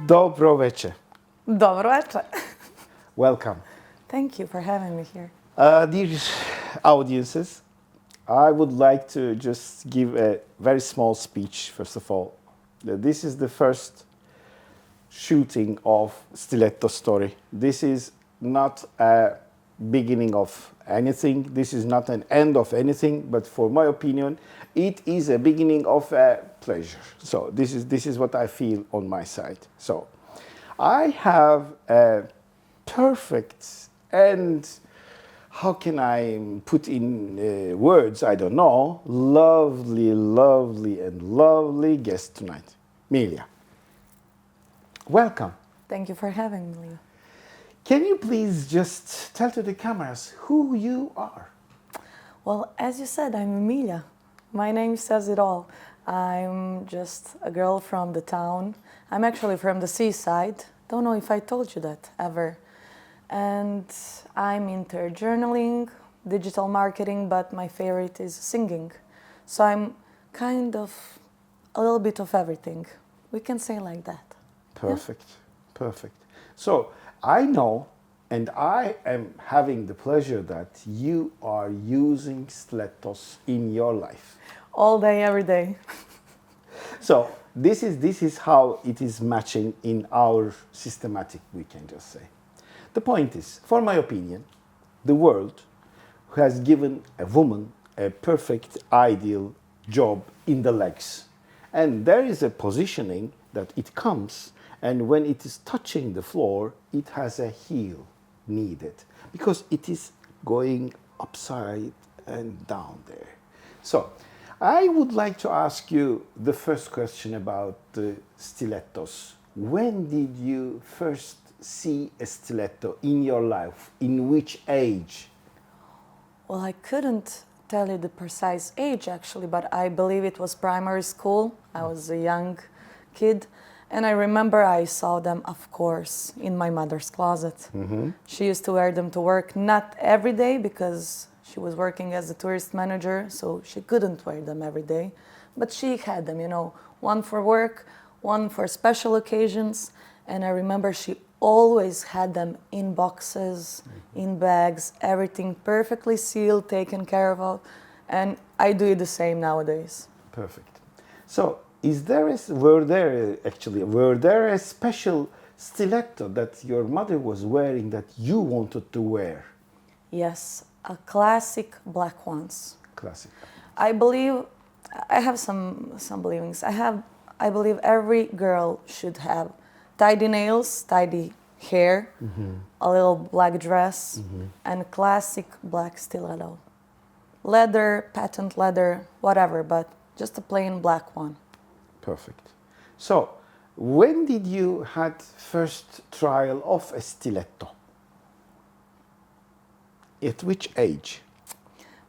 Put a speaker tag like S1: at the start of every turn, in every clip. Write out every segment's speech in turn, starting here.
S1: Dobro večer.
S2: Dobro večer.
S1: Welcome.
S2: Thank you for having me here.
S1: Dear audiences, I would like to just give a very small speech, first of all. This is the first shooting of Stiletto story. This is not a beginning of anything. This is not an end of anything, but for my opinion, it is a beginning of a pleasure. So this is what I feel on my side. So I have a perfect and how can I put in words, I don't know, lovely guest tonight, Milja. Welcome.
S2: Thank you for having me.
S1: Can you please just tell to the cameras who you are?
S2: Well, as you said, I'm Milja. My name says it all. I'm just a girl from the town. I'm actually from the seaside. Don't know if I told you that ever. And I'm into journaling, digital marketing, but my favorite is singing. So I'm kind of a little bit of everything. We can say like that.
S1: Perfect, perfect. So I know, and I am having the pleasure that you are using stilettos in your life.
S2: All day, every day.
S1: So this is how it is matching in our systematic, we can just say. The point is, for my opinion, the world has given a woman a perfect, ideal job in the legs. And there is a positioning that it comes, and when it is touching the floor, it has a heel needed because it is going upside and down there. So I would like to ask you the first question about the stilettos. When did you first see a stiletto in your life? In which age?
S2: Well, I couldn't tell you the precise age actually, but I believe it was primary school. I was a young kid. And I remember I saw them, of course, in my mother's closet. Mm-hmm. She used to wear them to work, not every day because she was working as a tourist manager, so she couldn't wear them every day. But she had them, one for work, one for special occasions. And I remember she always had them in boxes, in bags, everything perfectly sealed, taken care of. And I do it the same nowadays.
S1: Perfect. So, were there a special stiletto that your mother was wearing that you wanted to wear?
S2: Yes, a classic black ones.
S1: Classic.
S2: I have some beliefs. I believe every girl should have tidy nails, tidy hair, a little black dress, and classic black stiletto. Leather, patent leather, whatever, but just a plain black one.
S1: Perfect. So, when did you had first trial of a stiletto? At which age?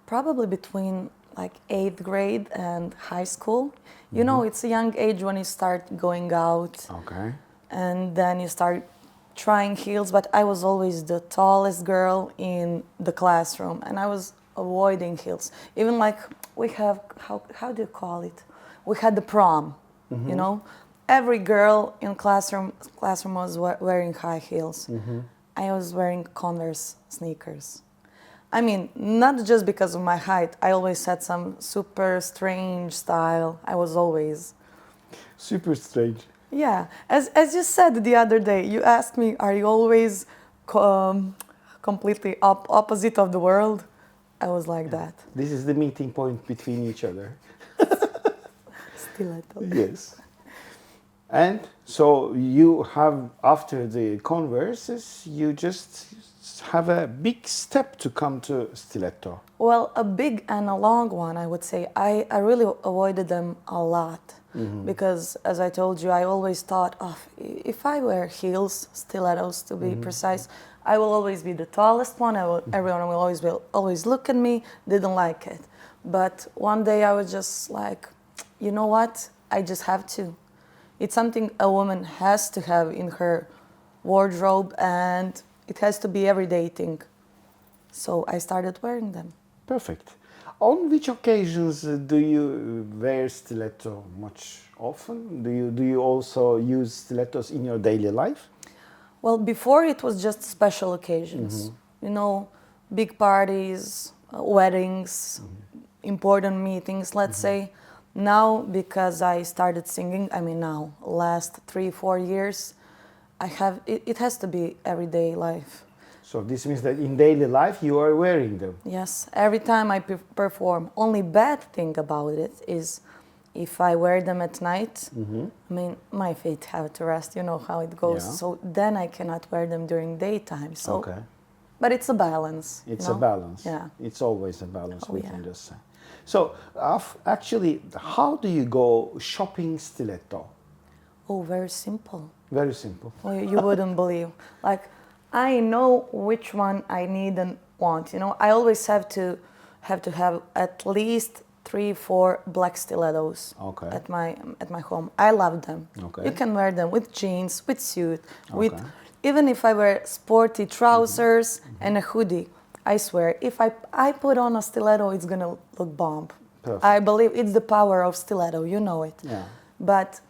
S2: Probably between like 8th grade and high school. You know, it's a young age when you start going out.
S1: Okay.
S2: And then you start trying heels, but I was always the tallest girl in the classroom and I was avoiding heels. Even like we have, how do you call it? We had the prom, Every girl in classroom was wearing high heels. I was wearing Converse sneakers. I mean, not just because of my height. I always had some super strange style. I was always...
S1: Super strange.
S2: Yeah. As you said the other day, you asked me, are you always completely opposite of the world? I was like that.
S1: This is the meeting point between each other.
S2: Stiletto.
S1: Yes. And so you have, after the Converses, you just have a big step to come to stiletto.
S2: Well, a big and a long one, I would say. I really avoided them a lot because, as I told you, I always thought, if I wear heels, stilettos to be precise, I will always be the tallest one. Everyone will always look at me, didn't like it. But one day I was just like, you know what? I just have to. It's something a woman has to have in her wardrobe and it has to be everyday thing. So I started wearing them.
S1: Perfect. On which occasions do you wear stiletto much often? Do you also use stilettos in your daily life?
S2: Well, before it was just special occasions, you know, big parties, weddings, important meetings, let's say. Now, because I started singing, I mean now, last 3, 4 years, it has to be everyday life.
S1: So this means that in daily life you are wearing them.
S2: Yes, every time I perform. Only bad thing about it is if I wear them at night, I mean, my feet have to rest, you know how it goes.
S1: Yeah.
S2: So then I cannot wear them during daytime. So,
S1: Okay.
S2: but it's a balance.
S1: It's
S2: you
S1: a
S2: know?
S1: balance.
S2: Yeah.
S1: It's always a balance,
S2: Oh,
S1: we
S2: yeah.
S1: can just say. So, actually, how do you go shopping stiletto?
S2: Oh, very simple.
S1: Very simple.
S2: Well, you wouldn't believe. Like, I know which one I need and want. You know, I always have to have at least 3, 4 black stilettos
S1: Okay.
S2: at my home. I love them.
S1: Okay.
S2: You can wear them with jeans, with suit, with
S1: Okay.
S2: even if I wear sporty trousers and a hoodie. I swear, if I put on a stiletto, it's gonna look bomb.
S1: Perfect.
S2: I believe it's the power of stiletto. You know it.
S1: Yeah.
S2: But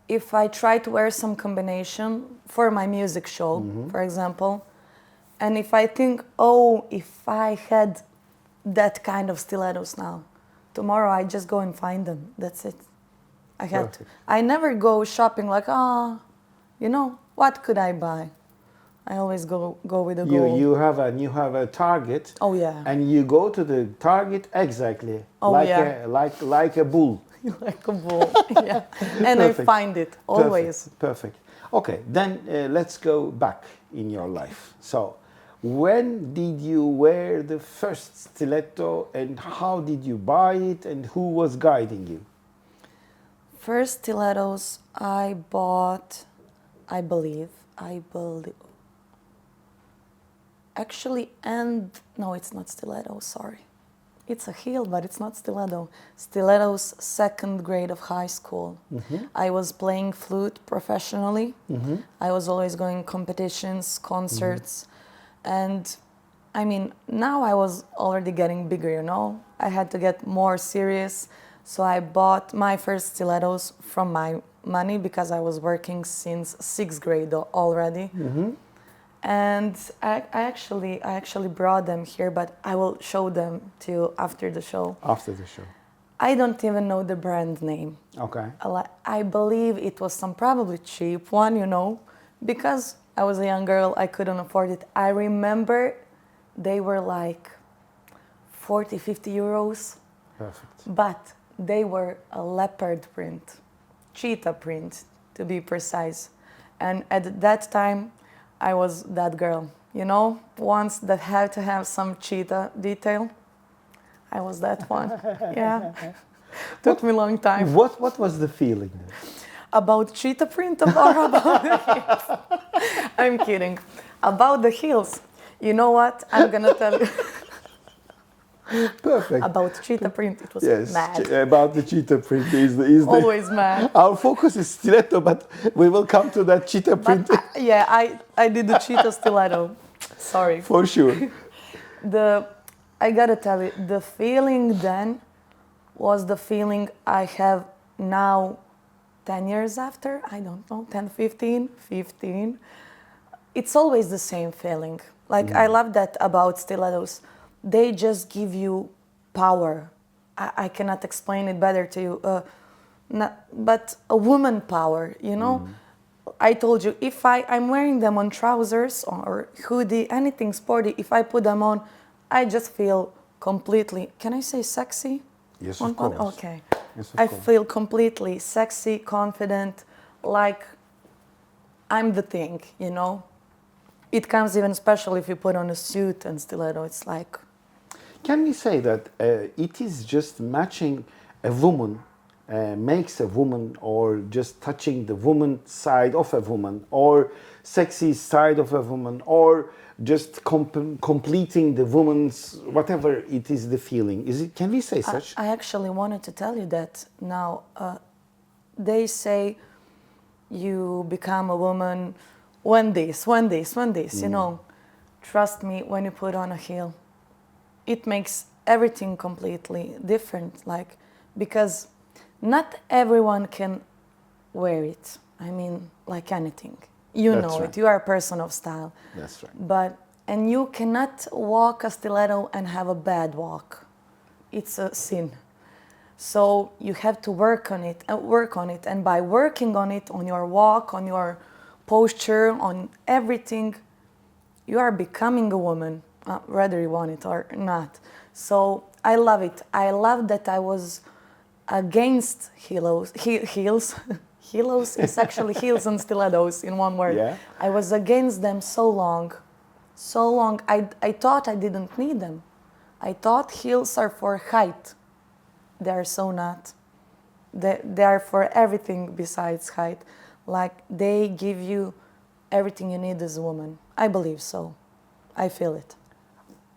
S2: if I try to wear some combination for my music show, for example, and if I think, oh, if I had that kind of stilettos now, tomorrow I just go and find them. That's it. I had to.
S1: Perfect.
S2: I never go shopping like, you know, what could I buy? I always go with a goal.
S1: You have a target.
S2: Oh, yeah.
S1: And you go to the target exactly.
S2: Oh,
S1: like
S2: yeah.
S1: like a bull.
S2: Like a bull, yeah. And I
S1: Perfect.
S2: find it always.
S1: Perfect. Okay, then let's go back in your life. So, when did you wear the first stiletto and how did you buy it and who was guiding you?
S2: First stilettos I bought, I believe, actually, and no, it's not stiletto, sorry. It's a heel, but it's not stiletto. Stiletto's second grade of high school. I was playing flute professionally. I was always going competitions, concerts, and I mean, now I was already getting bigger, you know. I had to get more serious, so I bought my first stilettos from my money because I was working since 6th grade already. And I actually brought them here, but I will show them to you after the show.
S1: After the show.
S2: I don't even know the brand name.
S1: Okay.
S2: I believe it was some probably cheap one, you know, because I was a young girl, I couldn't afford it. I remember they were like 40, 50 euros.
S1: Perfect.
S2: But they were a leopard print, cheetah print to be precise. And at that time, I was that girl, you know, ones that had to have some cheetah detail. I was that one. Yeah. Took me a long time.
S1: What was the feeling?
S2: About cheetah print or about the heels? I'm kidding. About the heels. You know what? I'm gonna tell you.
S1: Perfect.
S2: About cheetah print, it was
S1: Yes,
S2: mad.
S1: about the cheetah print is
S2: Always mad.
S1: Our focus is stiletto, but we will come to that cheetah print
S2: Yeah, I did the cheetah stiletto. Sorry.
S1: for sure.
S2: I gotta tell you, the feeling then was the feeling I have now 10 years after, I don't know, 10, 15. It's always the same feeling. Like, I love that about stilettos. They just give you power. I cannot explain it better to you. But a woman power, you know? I told you, if I'm wearing them on trousers or hoodie, anything sporty, if I put them on, I just feel completely, can I say sexy?
S1: Yes, of course.
S2: Okay.
S1: Yes, of
S2: I
S1: course.
S2: feel completely sexy, confident, like I'm the thing, you know? It comes even special if you put on a suit and stiletto. It's like...
S1: Can we say that it is just matching a woman, makes a woman, or just touching the woman side of a woman, or sexy side of a woman, or just completing the woman's, whatever it is the feeling. Can we say such?
S2: I actually wanted to tell you that now. They say you become a woman when this, you know. Trust me, when you put on a heel, it makes everything completely different, like, because not everyone can wear it. I mean, like anything. You
S1: That's
S2: know
S1: right.
S2: it. You are a person of style.
S1: That's right.
S2: But and you cannot walk a stiletto and have a bad walk. It's a sin. So you have to work on it and work on it. And by working on it, on your walk, on your posture, on everything, you are becoming a woman, whether you want it or not. So I love it. I love that I was against heels. Heels is actually heels and stilettos in one word.
S1: Yeah.
S2: I was against them so long. So long. I thought I didn't need them. I thought heels are for height. They are so not. They are for everything besides height. Like they give you everything you need as a woman. I believe so. I feel it.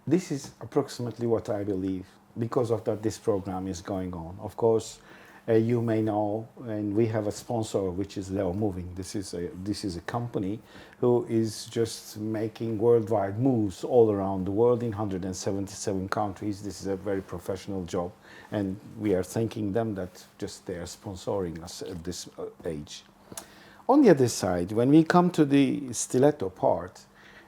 S1: This is approximately what I believe. Because of that, this program is going on. Of course, you may know, and we have a sponsor, which is Leo Moving. This is a company who is just making worldwide moves all around the world in 177 countries. This is a very professional job, and we are thanking them that just they are sponsoring us at this age. On the other side, when we come to the stiletto part,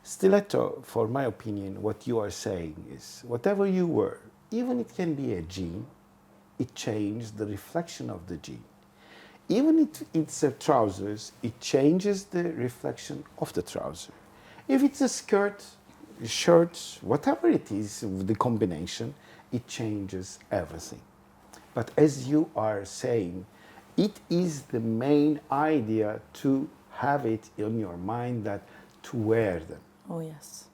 S1: stiletto, for my opinion, what you are saying is whatever you wear, even it can be a jean, it changes the reflection of the jean. Even if it's a trousers, it changes the reflection of the trouser. If it's a skirt, shirt, whatever it is, the combination, it changes everything. But as you are saying, it is the main idea to have it in your mind that to wear them.
S2: Oh yes.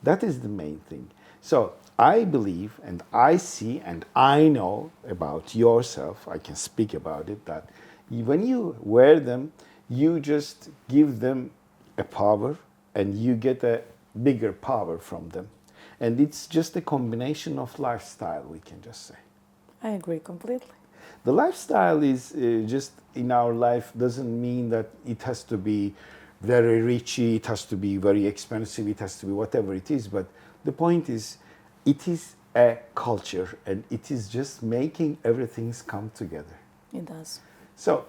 S1: That is the main thing. So I believe and I see and I know about yourself, I can speak about it, that when you wear them, you just give them a power and you get a bigger power from them. And it's just a combination of lifestyle, we can just say.
S2: I agree completely.
S1: The lifestyle is just in our life doesn't mean that it has to be very richy, it has to be very expensive, it has to be whatever it is. But the point is, it is a culture and it is just making everything come together.
S2: It does.
S1: So,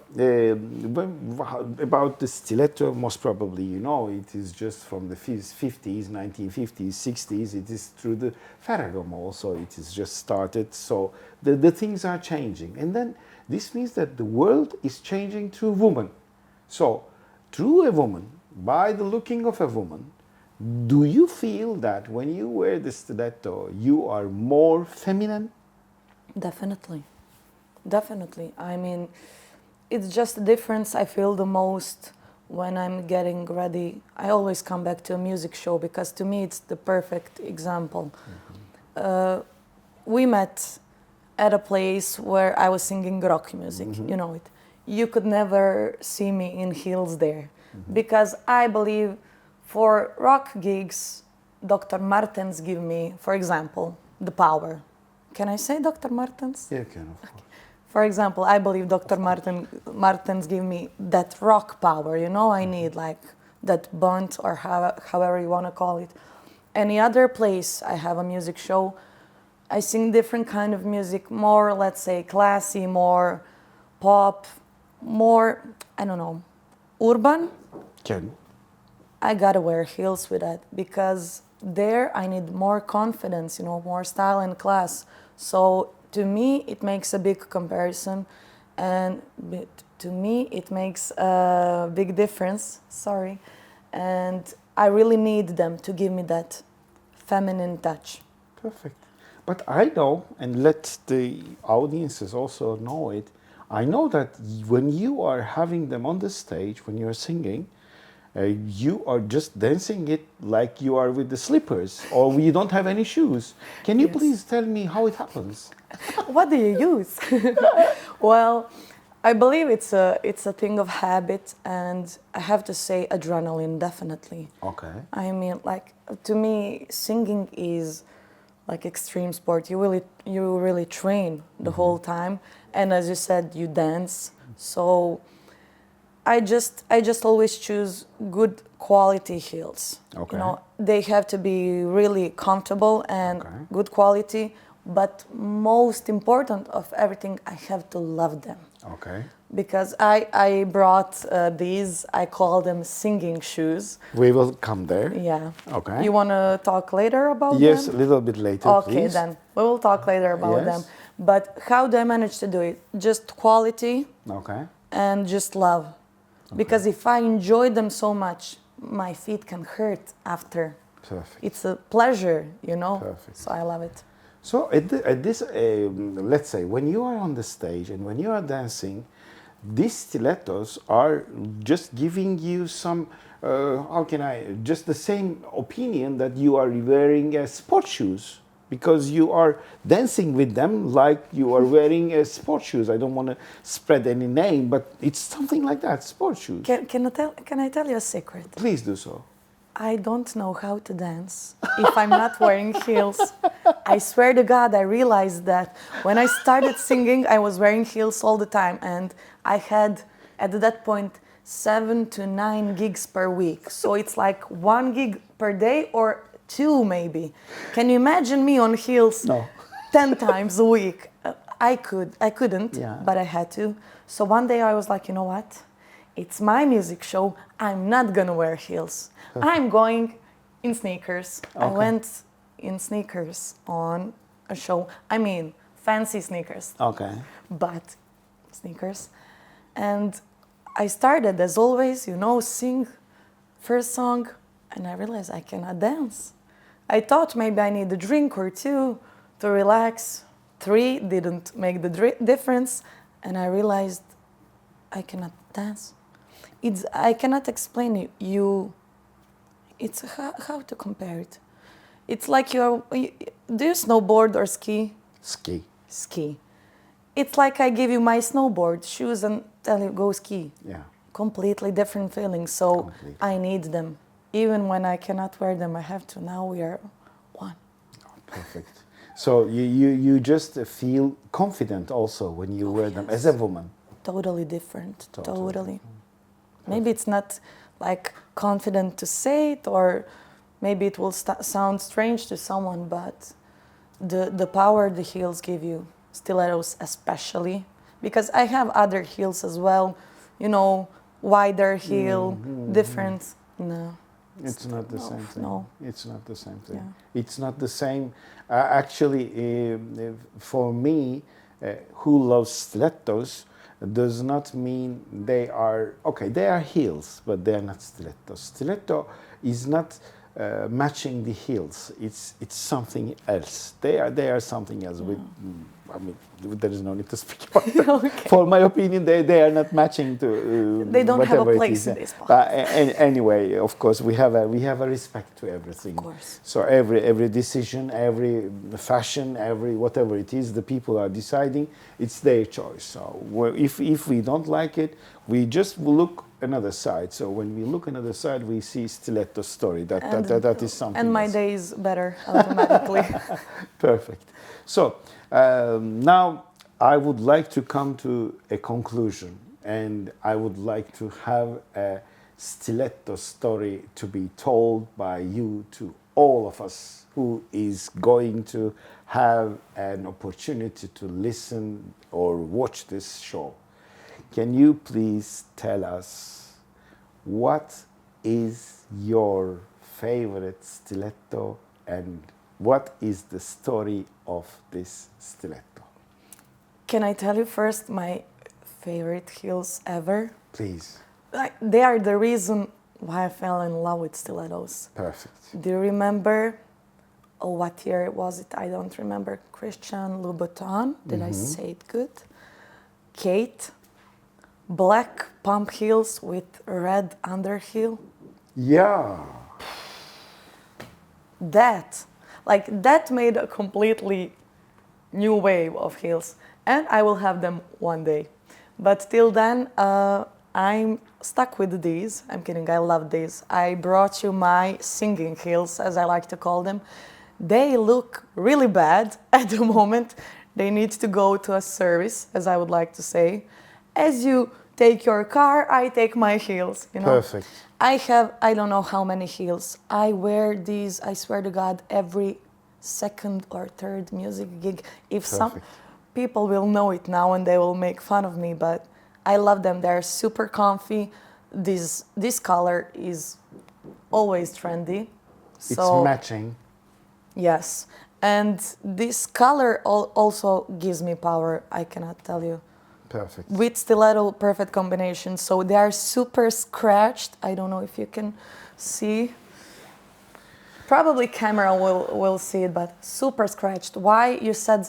S1: about the stiletto, most probably you know, it is just from the 50s, 1950s, 60s. It is through the Ferragamo also. It is just started. So, the things are changing. And then this means that the world is changing through woman. So, through a woman, by the looking of a woman, do you feel that when you wear the stiletto, you are more feminine?
S2: Definitely. Definitely. I mean, it's just a difference I feel the most when I'm getting ready. I always come back to a music show because to me it's the perfect example. We met at a place where I was singing rock music, you know it. You could never see me in heels there because I believe for rock gigs, Dr. Martens give me, for example, the power. Can I say Dr. Martens?
S1: Yeah, kind of.
S2: For example, I believe Dr. Martens give me that rock power, you know, I need like that bunt or however you want to call it. Any other place I have a music show, I sing different kind of music, more, let's say, classy, more pop, more, I don't know, urban.
S1: Can.
S2: I gotta wear heels with that because there I need more confidence, you know, more style and class. So to me, it makes a big comparison, and to me, it makes a big difference. Sorry, and I really need them to give me that feminine touch.
S1: Perfect. But I know, and let the audiences also know it, I know that when you are having them on the stage, when you're singing, you are just dancing it like you are with the slippers or you don't have any shoes. Can you
S2: Yes.
S1: please tell me how it happens?
S2: What do you use? Well, I believe it's a thing of habit, and I have to say adrenaline, definitely.
S1: Okay.
S2: I mean, like, to me, singing is like extreme sport. You really train the whole time, and as you said, you dance. So I just always choose good quality heels.
S1: Okay.
S2: You know, they have to be really comfortable and
S1: Okay.
S2: good quality, But most important of everything, I have to love them.
S1: Okay.
S2: Because I brought these, I call them singing shoes.
S1: We will come there.
S2: Yeah.
S1: Okay.
S2: You want to talk later about
S1: Yes,
S2: them?
S1: a little bit later,
S2: Okay,
S1: please.
S2: then. We will talk later about
S1: Yes.
S2: them. But how do I manage to do it? Just quality
S1: Okay.
S2: and just love. Because if I enjoy them so much, my feet can hurt after.
S1: Perfect.
S2: It's a pleasure, you know?
S1: Perfect.
S2: So I love it.
S1: So at this, let's say, when you are on the stage and when you are dancing, these stilettos are just giving you some, just the same opinion that you are wearing sport shoes because you are dancing with them like you are wearing sport shoes. I don't want to spread any name, but it's something like that, sport shoes.
S2: Can I tell you a secret?
S1: Please do so.
S2: I don't know how to dance if I'm not wearing heels. I swear to God, I realized that when I started singing, I was wearing heels all the time. And I had, at that point, 7 to 9 gigs per week. So it's like 1 gig per day or 2 maybe. Can you imagine me on heels
S1: No.
S2: 10 times a week? I couldn't,
S1: Yeah.
S2: but I had to. So one day I was like, you know what? It's my music show. I'm not gonna wear heels. I'm going in sneakers. I
S1: Okay.
S2: went in sneakers on a show. I mean, fancy sneakers,
S1: Okay.
S2: but sneakers. And I started, as always, you know, sing first song, and I realized I cannot dance. I thought maybe I need a drink or two to relax. 3 didn't make the difference, and I realized I cannot dance. I cannot explain it. It's how to compare it. It's like do you snowboard or ski?
S1: Ski.
S2: Ski. It's like I give you my snowboard shoes and tell you go ski.
S1: Yeah.
S2: Completely different feelings. So
S1: Completely.
S2: I need them. Even when I cannot wear them, I have to. Now we are one.
S1: Perfect. So you just feel confident also when you wear them as a woman.
S2: Totally different.
S1: Totally.
S2: Totally. Maybe it's not like confident to say it, or maybe it will sound strange to someone, but the power the heels give you, stilettos especially, because I have other heels as well, you know, wider heel, different. No.
S1: It's not the same thing.
S2: No.
S1: It's not the same thing.
S2: Yeah.
S1: It's not the same. Actually, for me, who loves stilettos, does not mean they are okay. They are heels, but they are not stilettos. Stiletto is not matching the heels. It's something else. They are something else. With, I mean, there is no need to speak about that.
S2: Okay.
S1: For my opinion, they are not matching to.
S2: They don't have a
S1: whatever it
S2: place
S1: is.
S2: in this
S1: But anyway, of course, we have a respect to everything.
S2: Of course.
S1: So every decision, every fashion, every whatever it is, the people are deciding. It's their choice. So if we don't like it, we just look another side. So when we look another side, we see stiletto story. That is something.
S2: And my
S1: else.
S2: day is better automatically.
S1: Perfect. So now I would like to come to a conclusion, and I would like to have a stiletto story to be told by you to all of us who is going to have an opportunity to listen or watch this show. Can you please tell us what is your favorite stiletto and what is the story of this stiletto?
S2: Can I tell you first my favorite heels ever?
S1: Please.
S2: Like, they are the reason why I fell in love with stilettos.
S1: Perfect.
S2: Do you remember, what year was it? I don't remember. Christian Louboutin, did I say it good? Kate, black pump heels with red underheel.
S1: Yeah.
S2: That made a completely new wave of heels. And I will have them one day. But till then, I'm stuck with these. I'm kidding, I love these. I brought you my singing heels, as I like to call them. They look really bad at the moment. They need to go to a service, as I would like to say. As you take your car, I take my heels, you know.
S1: Perfect.
S2: I don't know how many heels. I wear these, I swear to God, every second or third music gig. If some
S1: Perfect.
S2: people will know it now and they will make fun of me, but I love them. They're super comfy. This color is always trendy.
S1: It's
S2: So
S1: matching.
S2: yes, and this color also gives me power. I cannot tell you.
S1: Perfect.
S2: With stiletto, perfect combination. So they are super scratched. I don't know if you can see. Probably camera will see it, but super scratched. Why you said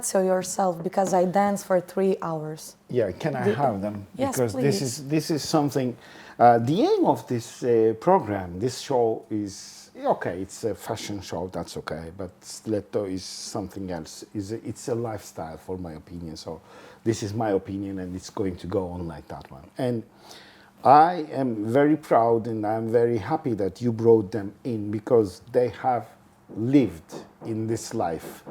S2: so yourself? Because I danced for 3 hours.
S1: Yeah, can I have them?
S2: Yes,
S1: Because
S2: please.
S1: this is something. The aim of this program, this show is okay. It's a fashion show. That's okay. But stiletto is something else. It's a lifestyle, for my opinion. So this is my opinion, and it's going to go on like that one. And I am very proud and I'm very happy that you brought them in because they have lived in this life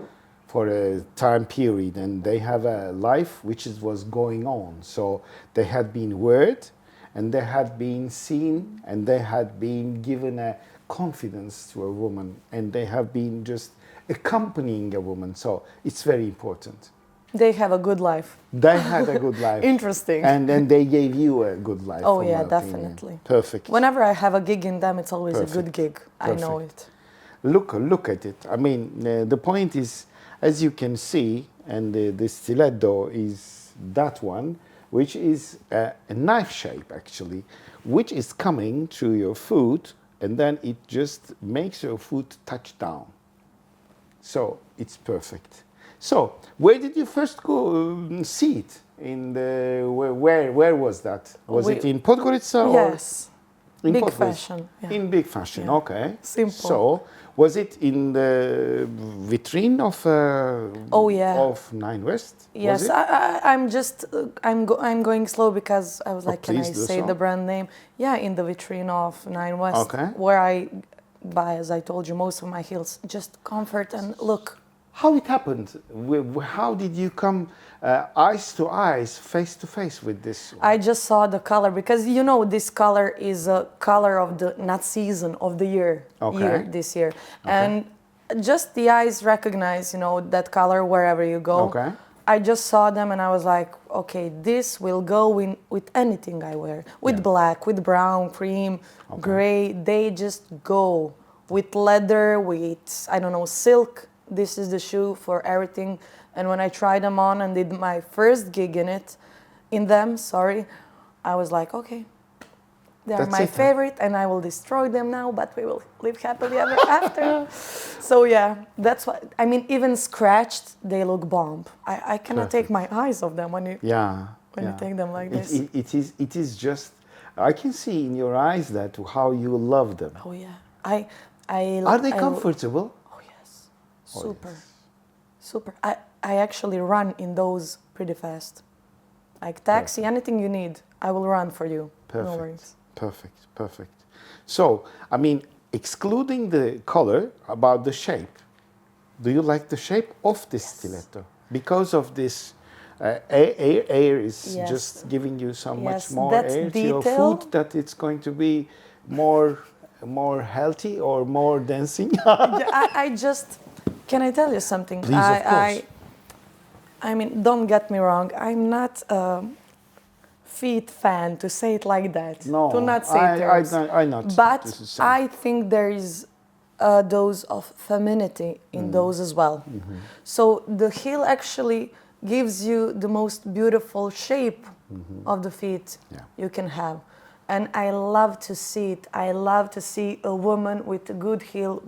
S1: for a time period and they have a life which was going on. So they had been word and they had been seen and they had been given a confidence to a woman and they have been just accompanying a woman. So it's very important.
S2: They have a good life.
S1: They had a good life.
S2: Interesting.
S1: And then they gave you a good life.
S2: Oh
S1: for
S2: yeah,
S1: my opinion.
S2: definitely.
S1: Perfect.
S2: Whenever I have a gig in them, it's always a good
S1: Perfect.
S2: gig. I know it.
S1: Look at it. I mean, the point is, as you can see, and the stiletto is that one, which is a knife shape actually, which is coming through your foot, and then it just makes your foot touch down. So it's perfect. So where did you first go see it? In the where was that? Was it in Podgorica or
S2: Yes.
S1: in
S2: Big
S1: Podgorica?
S2: fashion. Yeah.
S1: In big fashion,
S2: Yeah.
S1: okay.
S2: Simple.
S1: So was it in the vitrine of
S2: Oh, yeah.
S1: of Nine West?
S2: Yes,
S1: Was it?
S2: I'm just I'm going slow because I was like, can I
S1: please do
S2: say
S1: so.
S2: the brand name? Yeah, in the vitrine of Nine West,
S1: Okay.
S2: where I buy, as I told you, most of my heels. Just comfort and look.
S1: How it happened? How did you come eyes to eyes, face to face with this one?
S2: I just saw the color because you know this color is a color of the not season of the year,
S1: Okay.
S2: this year, and just the eyes recognize that color wherever you go.
S1: Okay.
S2: I just saw them and I was like, okay, this will go in with anything I wear, with black, with brown, cream, gray. They just go with leather, with I don't know, silk. This is the shoe for everything. And when I tried them on and did my first gig in them, I was like, okay, they are
S1: That's
S2: my
S1: it, huh?
S2: favorite and I will destroy them now, but we will live happily ever after. So yeah, that's what, I mean, even scratched, they look bomb. I cannot take my eyes off them when you take them like this.
S1: It is just, I can see in your eyes that how you love them.
S2: Oh yeah,
S1: Are they comfortable?
S2: Oh yes, super, super. I actually run in those pretty fast. Like taxi, anything you need, I will run for you.
S1: Perfect.
S2: No worries.
S1: Perfect. So, I mean, excluding the color, about the shape, do you like the shape of this stiletto? Because of this air is
S2: Yes.
S1: just giving you so much
S2: Yes,
S1: more
S2: that's
S1: air to your
S2: detail.
S1: foot that it's going to be more healthy or more dancing.
S2: Yeah, I just, can I tell you something?
S1: Please, of course.
S2: I mean, don't get me wrong. I'm not a feet fan, to say it like that.
S1: No,
S2: to not say terms.
S1: I not.
S2: But
S1: This is same.
S2: I think there is a dose of femininity in those as well.
S1: Mm-hmm.
S2: So the heel actually gives you the most beautiful shape of the feet you can have. And I love to see it. I love to see a woman with a good heel,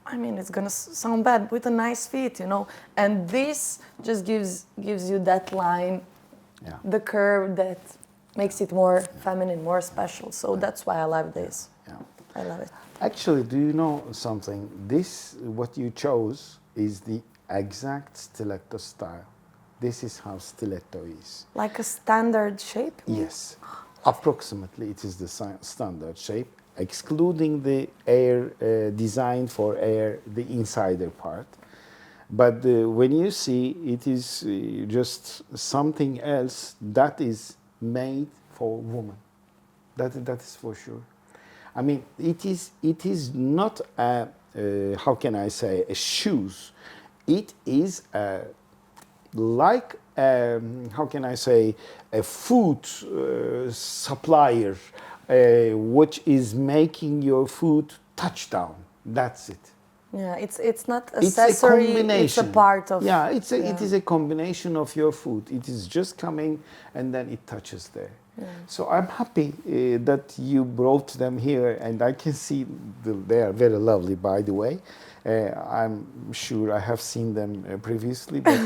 S2: I mean, it's gonna sound bad, with a nice feet, And this just gives you that line, the curve that makes it more feminine, more special. So that's why I love this.
S1: Yeah.
S2: I love it.
S1: Actually, do you know something? This, what you chose, is the exact stiletto style. This is how stiletto is.
S2: Like a standard shape?
S1: Yes. Approximately, it is the standard shape, excluding the air design for air, the insider part. But when you see, it is just something else that is made for women. That is for sure. I mean, it is not a how can I say, a shoes. It is like, how can I say, a food supplier, which is making your food touchdown. That's it.
S2: Yeah, it's not
S1: It's a
S2: accessory.
S1: combination.
S2: It's a part of.
S1: Yeah,
S2: Yeah.
S1: it is a combination of your food. It is just coming and then it touches there.
S2: Yeah.
S1: So I'm happy that you brought them here, and I can see they are very lovely, by the way. I'm sure I have seen them previously, but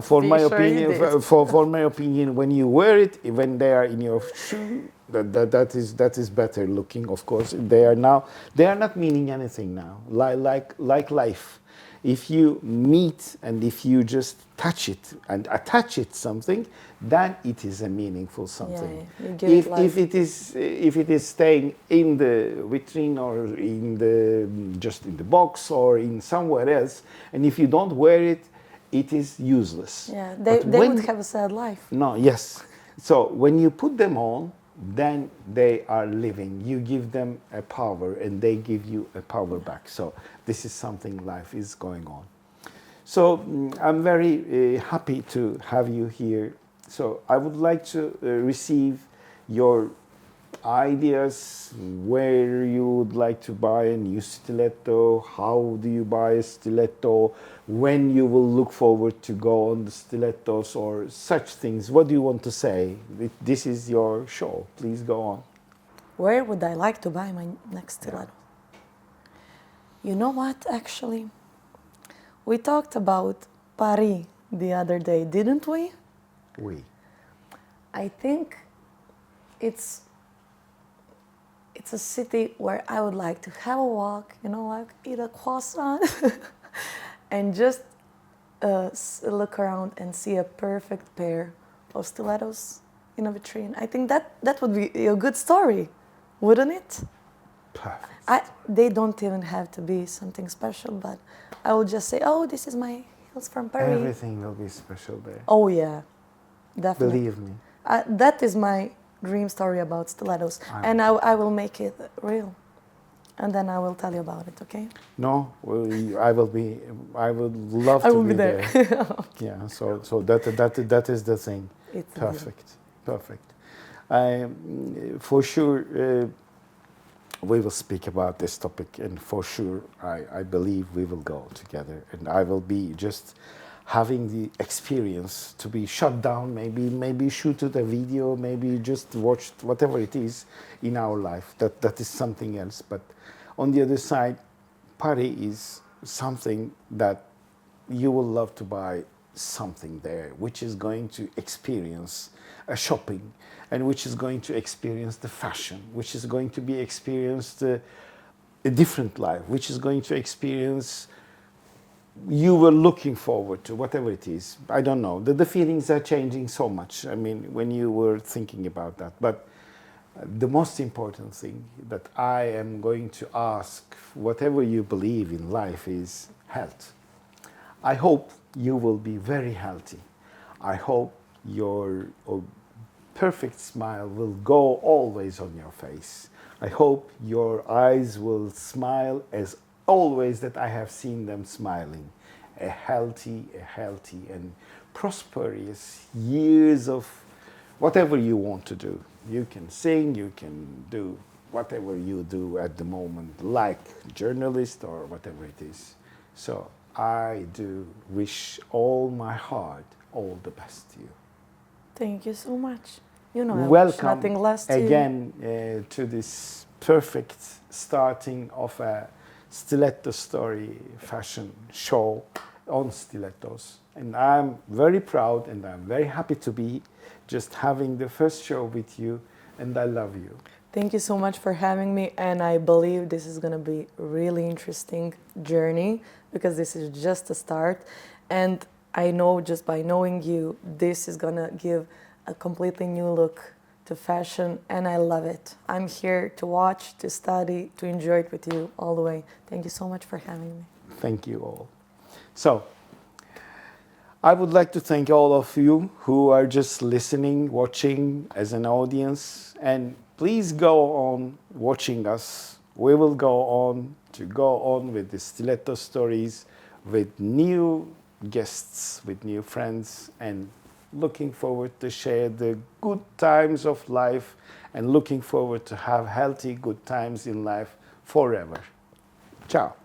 S1: for
S2: Be
S1: my
S2: sure you
S1: opinion,
S2: did.
S1: for my opinion, when you wear it, when they are in your shoe, that is better looking. Of course, they are not meaning anything now. Like life, if you meet and if you just touch it and attach it something, then it is a meaningful something.
S2: Yeah, you give it life.
S1: If it is staying in the vitrine or just in the box or in somewhere else, and if you don't wear it, it is useless.
S2: Yeah,
S1: But
S2: they
S1: when-
S2: would have a sad life.
S1: No, yes. So when you put them on, then they are living. You give them a power and they give you a power back. So this is something life is going on. So I'm very happy to have you here. So I would like to receive your ideas, where you would like to buy a new stiletto, how do you buy a stiletto, when you will look forward to go on the stilettos or such things. What do you want to say? This is your show. Please go on.
S2: Where would I like to buy my next stiletto? You know what, actually? We talked about Paris the other day, didn't we?
S1: Oui.
S2: I think it's a city where I would like to have a walk, like eat a croissant and just look around and see a perfect pair of stilettos in a vitrine. I think that would be a good story, wouldn't it?
S1: Perfect.
S2: They don't even have to be something special, but I would just say, oh, this is my heels from Paris.
S1: Everything will be special there.
S2: Oh yeah, definitely.
S1: Believe me.
S2: That is my dream story about stilettos, and I will make it real, and then I will tell you about it. Okay?
S1: No, I would love
S2: I
S1: to
S2: will
S1: be
S2: be there.
S1: Yeah, so that is the thing.
S2: It's a
S1: Perfect. For sure, we will speak about this topic, and for sure, I believe we will go together, and I will be just having the experience to be shut down, maybe shoot a video, maybe just watch whatever it is in our life. That is something else. But on the other side, Paris is something that you will love to buy something there, which is going to experience a shopping, and which is going to experience the fashion, which is going to be experienced a different life, which is going to experience you were looking forward to, whatever it is. I don't know. The feelings are changing so much. I mean, when you were thinking about that. But the most important thing that I am going to ask, whatever you believe in life, is health. I hope you will be very healthy. I hope your perfect smile will go always on your face. I hope your eyes will smile as always that I have seen them smiling. A healthy and prosperous years of whatever you want to do. You can sing, you can do whatever you do at the moment, like journalist or whatever it is. So I do wish all my heart all the best to you.
S2: Thank you so much. I wish
S1: Welcome
S2: nothing less to you.
S1: again to this perfect starting of a stiletto story fashion show on stilettos. And I'm very proud and I'm very happy to be just having the first show with you, and I love you.
S2: Thank you so much for having me, and I believe this is going to be a really interesting journey because this is just a start, and I know just by knowing you, this is going to give a completely new look to fashion, and I love it. I'm here to watch, to study, to enjoy it with you all the way. Thank you so much for having me.
S1: Thank you all. So, I would like to thank all of you who are just listening, watching as an audience, and please go on watching us we will go on with the stiletto stories, with new guests, with new friends, and looking forward to share the good times of life and looking forward to have healthy good times in life forever. Ciao.